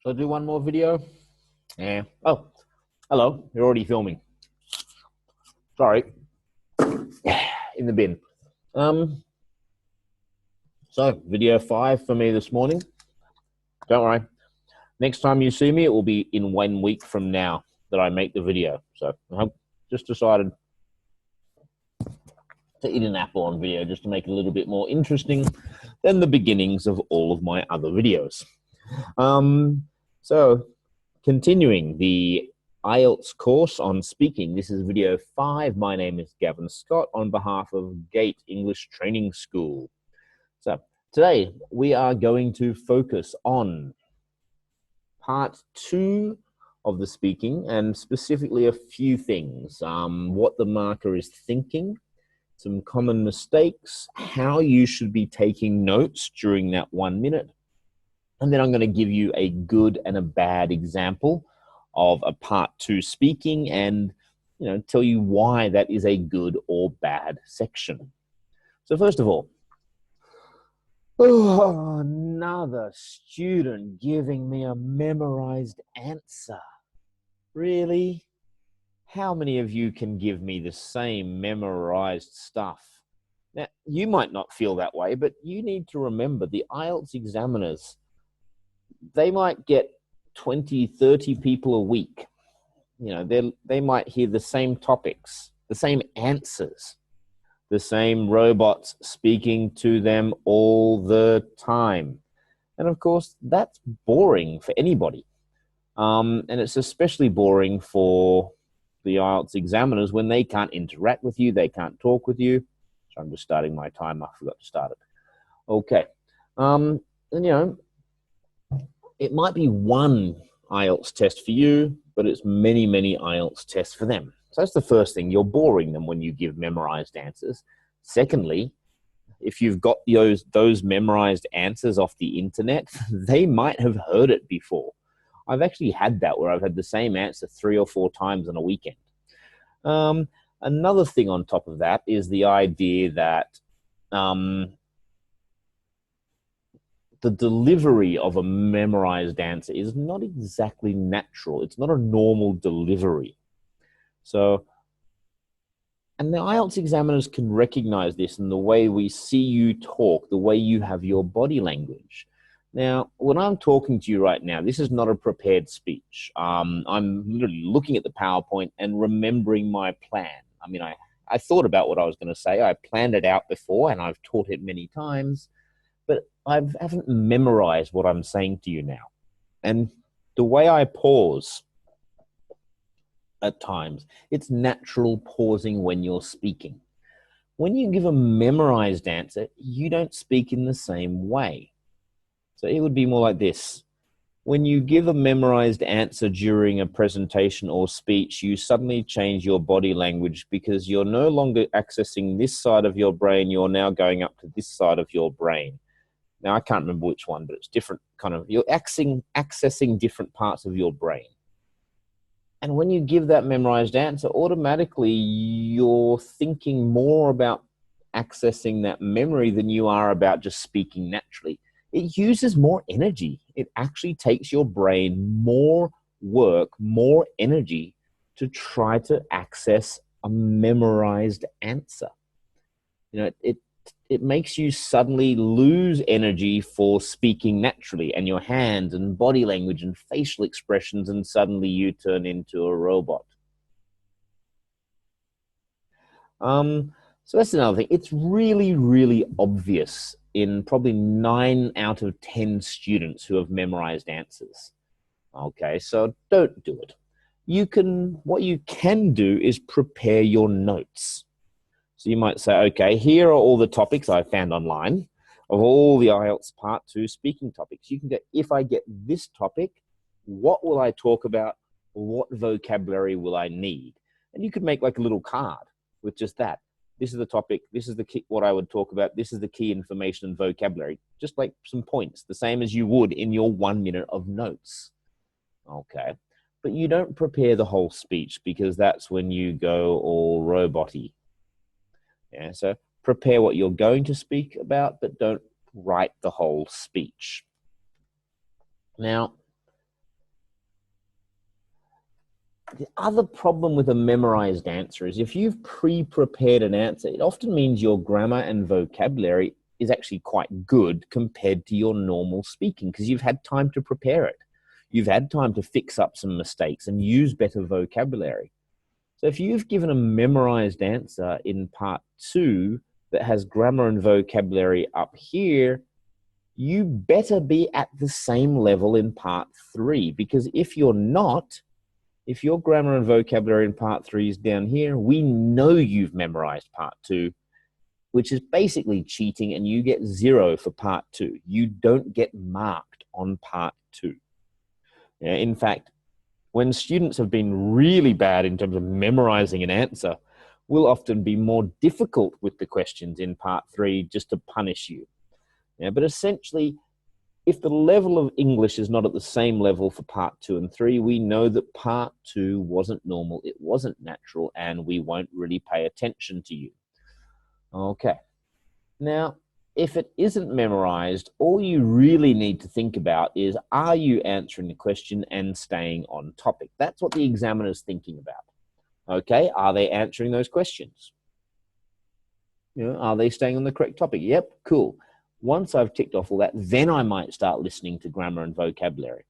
Shall I do one more video? Yeah. Oh, hello. You're already filming. Sorry. In the bin. So, video 5 for me this morning. Don't worry. Next time you see me, it will be in 1 week from now that I make the video. So, I've just decided to eat an apple on video just to make it a little bit more interesting than the beginnings of all of my other videos. So, continuing the IELTS course on speaking. This is video 5. My name is Gavin Scott on behalf of GATE English Training School. So today we are going to focus on part 2 of the speaking, and specifically a few things. What the marker is thinking, some common mistakes, how you should be taking notes during that 1 minute. And then I'm going to give you a good and a bad example of a part 2 speaking and, tell you why that is a good or bad section. So first of all, another student giving me a memorized answer. Really? How many of you can give me the same memorized stuff? Now, you might not feel that way, but you need to remember the IELTS examiners, they might get 20, 30 people a week. They might hear the same topics, the same answers, the same robots speaking to them all the time. And of course, that's boring for anybody. And it's especially boring for the IELTS examiners when they can't interact with you, they can't talk with you. So I'm just starting my timer. I forgot to start it. Okay. And it might be one IELTS test for you, but it's many, many IELTS tests for them. So that's the first thing. You're boring them when you give memorized answers. Secondly, if you've got those memorized answers off the internet, they might have heard it before. I've actually had that where I've had the same answer 3 or 4 times on a weekend. Another thing on top of that is the idea that the delivery of a memorized answer is not exactly natural. It's not a normal delivery. So, and the IELTS examiners can recognize this in the way we see you talk, the way you have your body language. Now, when I'm talking to you right now, this is not a prepared speech. I'm literally looking at the PowerPoint and remembering my plan. I mean, I thought about what I was going to say. I planned it out before, and I've taught it many times, but I haven't memorized what I'm saying to you now. And the way I pause at times, it's natural pausing when you're speaking. When you give a memorized answer, you don't speak in the same way. So it would be more like this. When you give a memorized answer during a presentation or speech, you suddenly change your body language because you're no longer accessing this side of your brain. You're now going up to this side of your brain. Now, I can't remember which one, but it's different kind of, you're accessing different parts of your brain. And when you give that memorized answer, automatically you're thinking more about accessing that memory than you are about just speaking naturally. It uses more energy. It actually takes your brain more work, more energy to try to access a memorized answer. It makes you suddenly lose energy for speaking naturally, and your hands and body language and facial expressions, and suddenly you turn into a robot. So that's another thing. It's really, really obvious in probably 9 out of 10 students who have memorized answers. Okay, so don't do it. What you can do is prepare your notes. So you might say, okay, here are all the topics I found online of all the IELTS Part 2 speaking topics. You can go, if I get this topic, what will I talk about? What vocabulary will I need? And you could make like a little card with just that. This is the topic. This is the key, what I would talk about. This is the key information and vocabulary. Just like some points, the same as you would in your 1 minute of notes. Okay. But you don't prepare the whole speech because that's when you go all robot-y. Yeah, so prepare what you're going to speak about, but don't write the whole speech. Now, the other problem with a memorized answer is if you've pre-prepared an answer, it often means your grammar and vocabulary is actually quite good compared to your normal speaking because you've had time to prepare it. You've had time to fix up some mistakes and use better vocabulary. So if you've given a memorized answer in part 2 that has grammar and vocabulary up here, you better be at the same level in part 3, because if you're not, if your grammar and vocabulary in part 3 is down here, we know you've memorized part 2, which is basically cheating, and you get 0 for part 2. You don't get marked on part 2. In fact, when students have been really bad in terms of memorizing an answer, we'll often be more difficult with the questions in part 3 just to punish you. But essentially, if the level of English is not at the same level for part 2 and 3, we know that part 2 wasn't normal, it wasn't natural, and we won't really pay attention to you. Okay. Now, if it isn't memorized, all you really need to think about is, are you answering the question and staying on topic? That's what the examiner's thinking about. Okay, are they answering those questions? Are they staying on the correct topic? Yep, cool. Once I've ticked off all that, then I might start listening to grammar and vocabulary.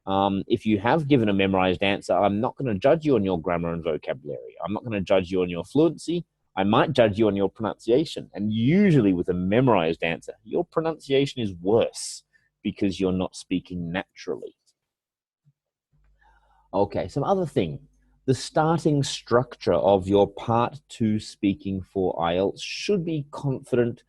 If you have given a memorized answer, I'm not going to judge you on your grammar and vocabulary. I'm not going to judge you on your fluency. I might judge you on your pronunciation. And usually with a memorized answer, your pronunciation is worse because you're not speaking naturally. Okay, some other thing. The starting structure of your part 2 speaking for IELTS should be confident,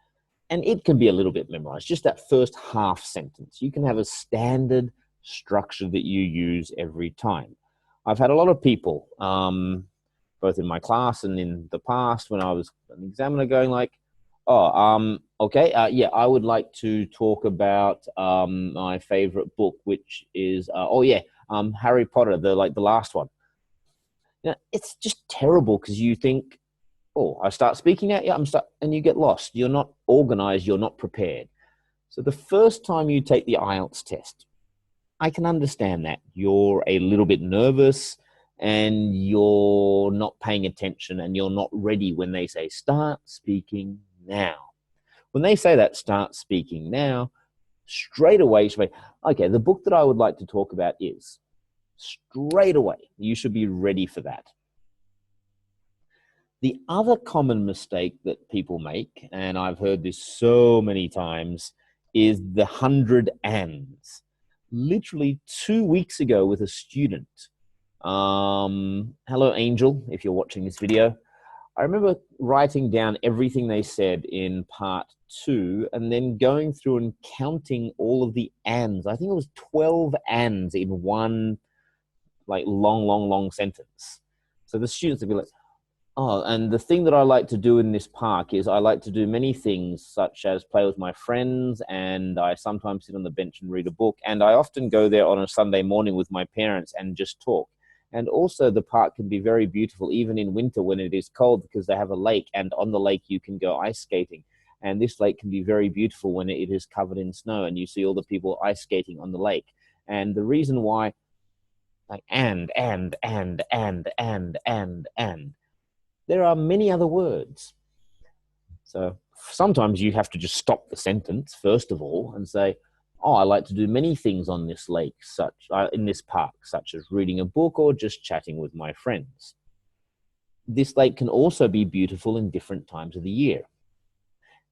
and it can be a little bit memorized. Just that first half sentence. You can have a standard structure that you use every time. I've had a lot of people, both in my class and in the past when I was an examiner, going like, okay, yeah, I would like to talk about my favorite book, which is, Harry Potter, the last one. It's just terrible because you think, oh, I start speaking now, yeah, and you get lost. You're not organized, you're not prepared. So the first time you take the IELTS test, I can understand that. You're a little bit nervous and you're not paying attention and you're not ready when they say, start speaking now. When they say that, start speaking now, straight away, okay, the book that I would like to talk about is, straight away, you should be ready for that. The other common mistake that people make, and I've heard this so many times, is the 100 ands. Literally 2 weeks ago with a student, hello Angel, if you're watching this video, I remember writing down everything they said in part 2 and then going through and counting all of the ands. I think it was 12 ands in one long sentence. So the students would be like, oh, and the thing that I like to do in this park is I like to do many things, such as play with my friends, and I sometimes sit on the bench and read a book, and I often go there on a Sunday morning with my parents and just talk. And also the park can be very beautiful even in winter when it is cold, because they have a lake, and on the lake you can go ice skating. And this lake can be very beautiful when it is covered in snow and you see all the people ice skating on the lake. And the reason why, there are many other words. So sometimes you have to just stop the sentence, first of all, and say, oh, I like to do many things on this lake, in this park, such as reading a book or just chatting with my friends. This lake can also be beautiful in different times of the year.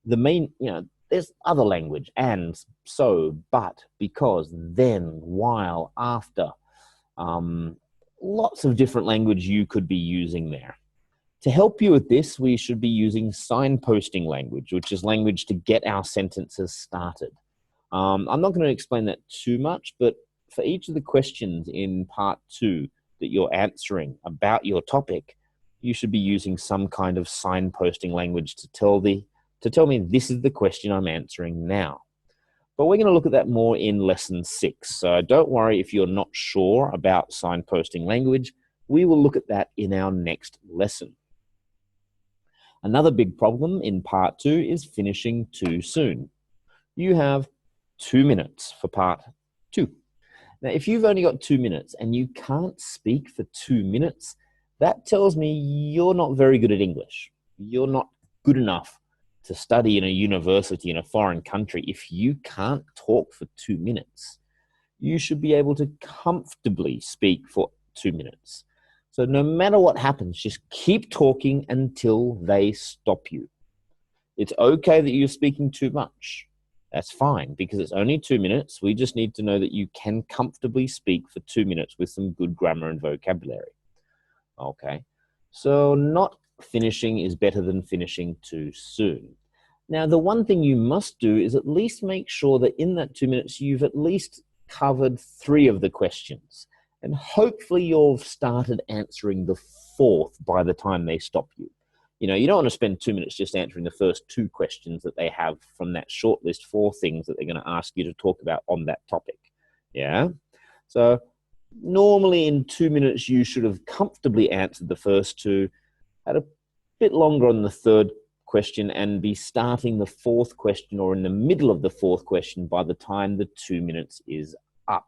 The main, there's other language, and, so, but, because, then, while, after. Lots of different language you could be using there. To help you with this, we should be using signposting language, which is language to get our sentences started. I'm not going to explain that too much, but for each of the questions in part 2 that you're answering about your topic, you should be using some kind of signposting language to tell me this is the question I'm answering now. But we're going to look at that more in lesson 6. So don't worry if you're not sure about signposting language. We will look at that in our next lesson. Another big problem in part 2 is finishing too soon. You have 2 minutes for part 2. Now, if you've only got 2 minutes and you can't speak for 2 minutes, that tells me you're not very good at English. You're not good enough to study in a university in a foreign country. If you can't talk for 2 minutes, you should be able to comfortably speak for 2 minutes. So no matter what happens, just keep talking until they stop you. It's okay that you're speaking too much. That's fine, because it's only 2 minutes. We just need to know that you can comfortably speak for 2 minutes with some good grammar and vocabulary. Okay, so not finishing is better than finishing too soon. Now, the one thing you must do is at least make sure that in that 2 minutes, you've at least covered 3 of the questions. And hopefully you've started answering the 4th by the time they stop you. You know, you don't want to spend 2 minutes just answering the first 2 questions that they have from that short list, 4 things that they're going to ask you to talk about on that topic. Yeah? So normally in 2 minutes, you should have comfortably answered the first 2, had a bit longer on the 3rd question, and be starting the 4th question or in the middle of the 4th question by the time the 2 minutes is up.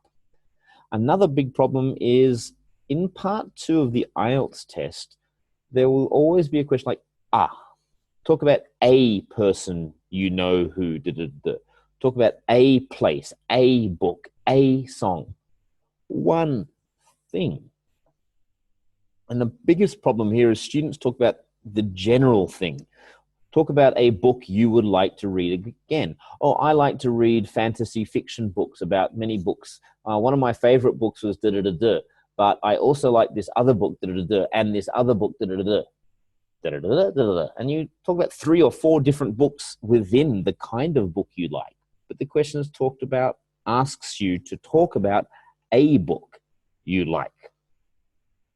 Another big problem is in part 2 of the IELTS test, there will always be a question like, talk about a person you know who did. Talk about a place, a book, a song. One thing. And the biggest problem here is students talk about the general thing. Talk about a book you would like to read again. Oh, I like to read fantasy fiction books about many books. One of my favorite books was da-da-da-da. But I also like this other book, da-da-da-da, and this other book, da-da-da-da. Da-da-da-da-da-da. And you talk about 3 or 4 different books within the kind of book you like. But the question is talked about, asks you to talk about a book you like.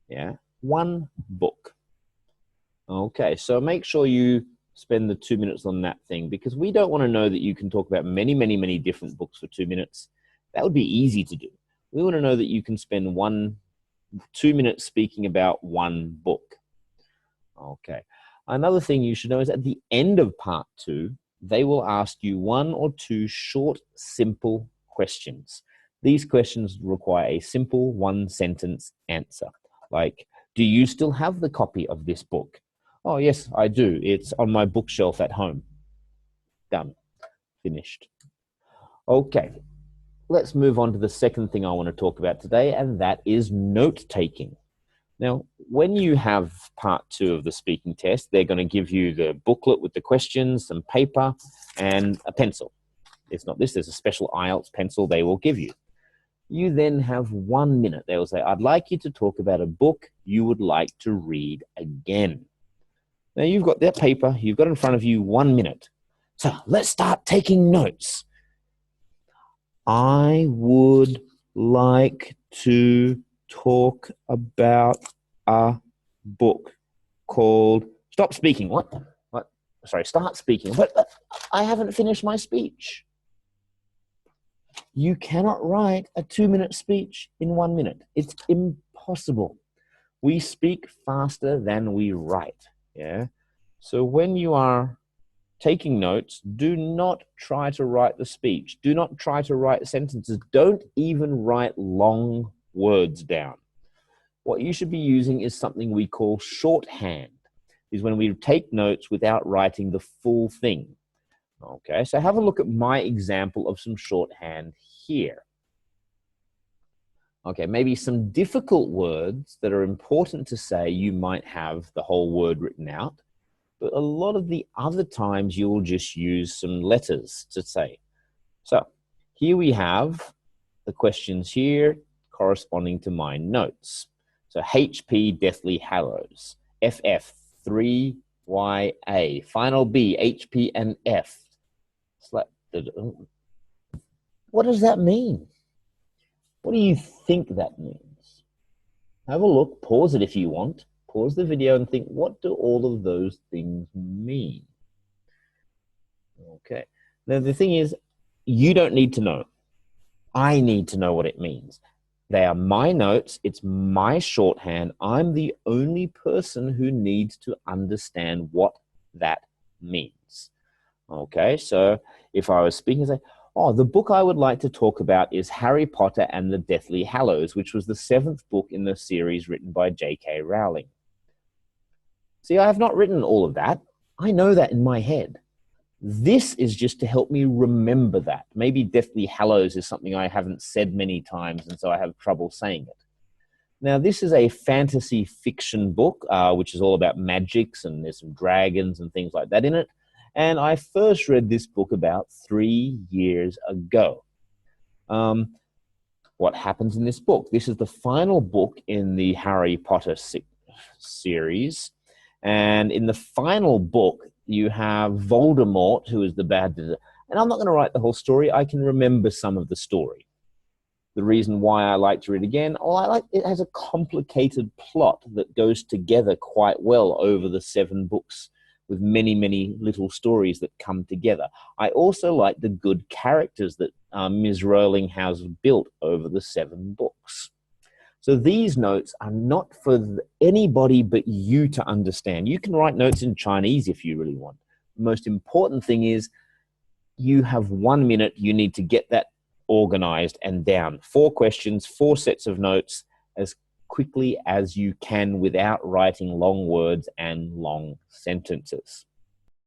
Yeah, one book. Okay, so make sure you spend the 2 minutes on that thing, because we don't want to know that you can talk about many, many, many different books for 2 minutes. That would be easy to do. We want to know that you can spend 2 minutes speaking about one book. Okay. Another thing you should know is at the end of part 2, they will ask you 1 or 2 short, simple questions. These questions require a simple 1-sentence answer. Like, do you still have the copy of this book? Oh, yes, I do. It's on my bookshelf at home. Done. Finished. Okay. Let's move on to the second thing I want to talk about today, and that is note-taking. Now, when you have part 2 of the speaking test, they're going to give you the booklet with the questions, some paper, and a pencil. It's not this, there's a special IELTS pencil they will give you. You then have 1 minute. They will say, I'd like you to talk about a book you would like to read again. Now, you've got that paper, you've got in front of you 1 minute. So let's start taking notes. I would like to talk about a book called... Stop speaking. What? Sorry, start speaking. But I haven't finished my speech. You cannot write a 2-minute speech in 1 minute. It's impossible. We speak faster than we write. Yeah. So when you are taking notes, do not try to write the speech. Do not try to write sentences. Don't even write long words down. What you should be using is something we call shorthand, is when we take notes without writing the full thing. Okay, so have a look at my example of some shorthand here. Okay, maybe some difficult words that are important to say, you might have the whole word written out. But a lot of the other times you'll just use some letters to say. So here we have the questions here corresponding to my notes. So HP, Deathly Hallows. FF, 3YA. Final B, HP and F. What does that mean? What do you think that means? Have a look, pause it if you want. Pause the video and think, what do all of those things mean? Okay. Now, the thing is, you don't need to know. I need to know what it means. They are my notes. It's my shorthand. I'm the only person who needs to understand what that means. Okay, so if I was speaking, say, Oh, the book I would like to talk about is Harry Potter and the Deathly Hallows, which was the 7th book in the series written by J.K. Rowling. See, I have not written all of that. I know that in my head. This is just to help me remember that. Maybe Deathly Hallows is something I haven't said many times, and so I have trouble saying it. Now, this is a fantasy fiction book, which is all about magics, and there's some dragons and things like that in it. And I first read this book about 3 years ago. What happens in this book? This is the final book in the Harry Potter series. And in the final book, you have Voldemort, who is the bad... And I'm not going to write the whole story. I can remember some of the story. The reason why I like to read again, it has a complicated plot that goes together quite well over the 7 books, with many, many little stories that come together. I also like the good characters that Ms. Rowling has built over the 7 books. So these notes are not for anybody but you to understand. You can write notes in Chinese if you really want. The most important thing is you have 1 minute. You need to get that organized and down. 4 questions, 4 sets of notes as quickly as you can without writing long words and long sentences.